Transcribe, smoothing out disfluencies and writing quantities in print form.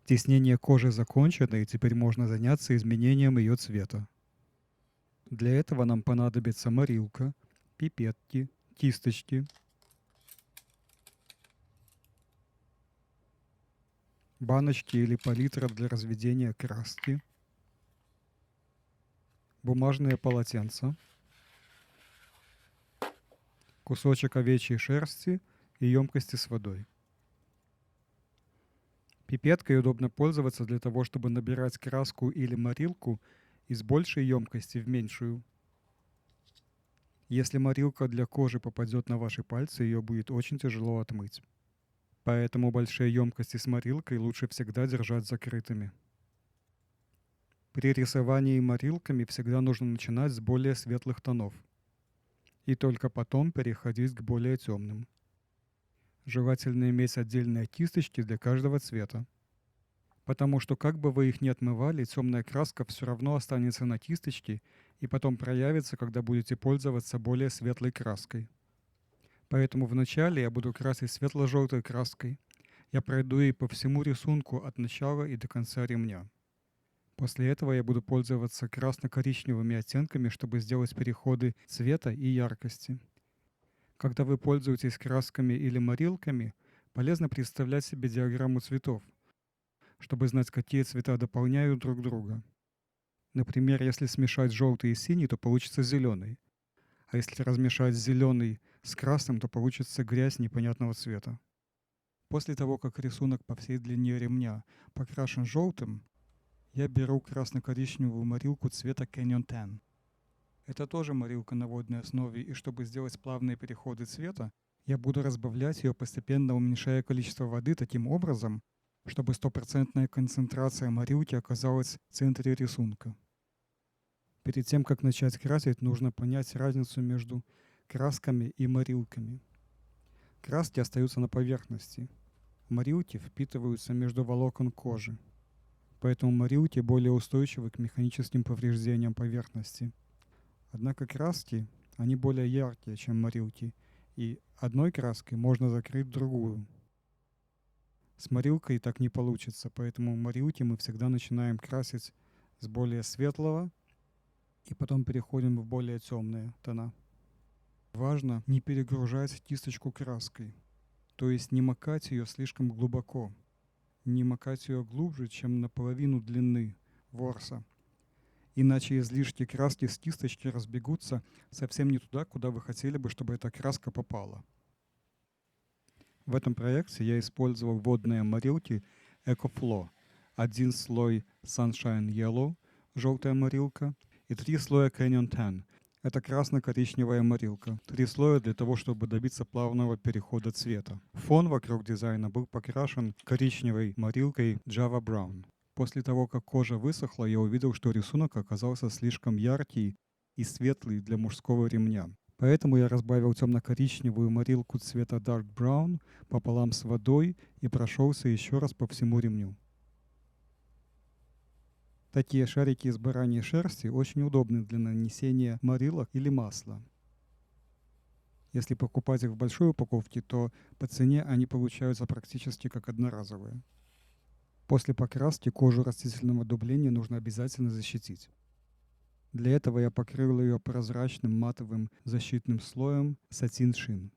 Тиснение кожи закончено, и теперь можно заняться изменением ее цвета. Для этого нам понадобится морилка, пипетки, кисточки, баночки или палитра для разведения краски, бумажные полотенца, кусочек овечьей шерсти и емкости с водой. Пипеткой удобно пользоваться для того, чтобы набирать краску или морилку из большей емкости в меньшую. Если морилка для кожи попадет на ваши пальцы, ее будет очень тяжело отмыть. Поэтому большие емкости с морилкой лучше всегда держать закрытыми. При рисовании морилками всегда нужно начинать с более светлых тонов и только потом переходить к более темным. Желательно иметь отдельные кисточки для каждого цвета, потому что как бы вы их ни отмывали, темная краска все равно останется на кисточке и потом проявится, когда будете пользоваться более светлой краской. Поэтому вначале я буду красить светло-желтой краской. Я пройду ей по всему рисунку от начала и до конца ремня. После этого я буду пользоваться красно-коричневыми оттенками, чтобы сделать переходы цвета и яркости. Когда вы пользуетесь красками или морилками, полезно представлять себе диаграмму цветов, чтобы знать, какие цвета дополняют друг друга. Например, если смешать желтый и синий, то получится зеленый. А если размешать зеленый с красным, то получится грязь непонятного цвета. После того, как рисунок по всей длине ремня покрашен желтым, я беру красно-коричневую морилку цвета Canyon Tan. Это тоже морилка на водной основе, и чтобы сделать плавные переходы цвета, я буду разбавлять ее, постепенно уменьшая количество воды таким образом, чтобы стопроцентная концентрация морилки оказалась в центре рисунка. Перед тем, как начать красить, нужно понять разницу между красками и морилками. Краски остаются на поверхности. Морилки впитываются между волокон кожи. Поэтому морилки более устойчивы к механическим повреждениям поверхности. Однако краски, они более яркие, чем морилки, и одной краской можно закрыть другую. С морилкой так не получится, поэтому морилки мы всегда начинаем красить с более светлого и потом переходим в более темные тона. Важно не перегружать кисточку краской, то есть не макать ее слишком глубоко, не макать ее глубже, чем наполовину длины ворса. Иначе излишки краски с кисточки разбегутся совсем не туда, куда вы хотели бы, чтобы эта краска попала. В этом проекте я использовал водные морилки EcoFlow. Один слой Sunshine Yellow, желтая морилка, и 3 слоя Canyon Tan. Это красно-коричневая морилка. 3 слоя для того, чтобы добиться плавного перехода цвета. Фон вокруг дизайна был покрашен коричневой морилкой Java Brown. После того, как кожа высохла, я увидел, что рисунок оказался слишком яркий и светлый для мужского ремня. Поэтому я разбавил темно-коричневую морилку цвета Dark Brown пополам с водой и прошелся еще раз по всему ремню. Такие шарики из бараньей шерсти очень удобны для нанесения морилок или масла. Если покупать их в большой упаковке, то по цене они получаются практически как одноразовые. После покраски кожу растительного дубления нужно обязательно защитить. Для этого я покрыл ее прозрачным матовым защитным слоем Satin Sheen.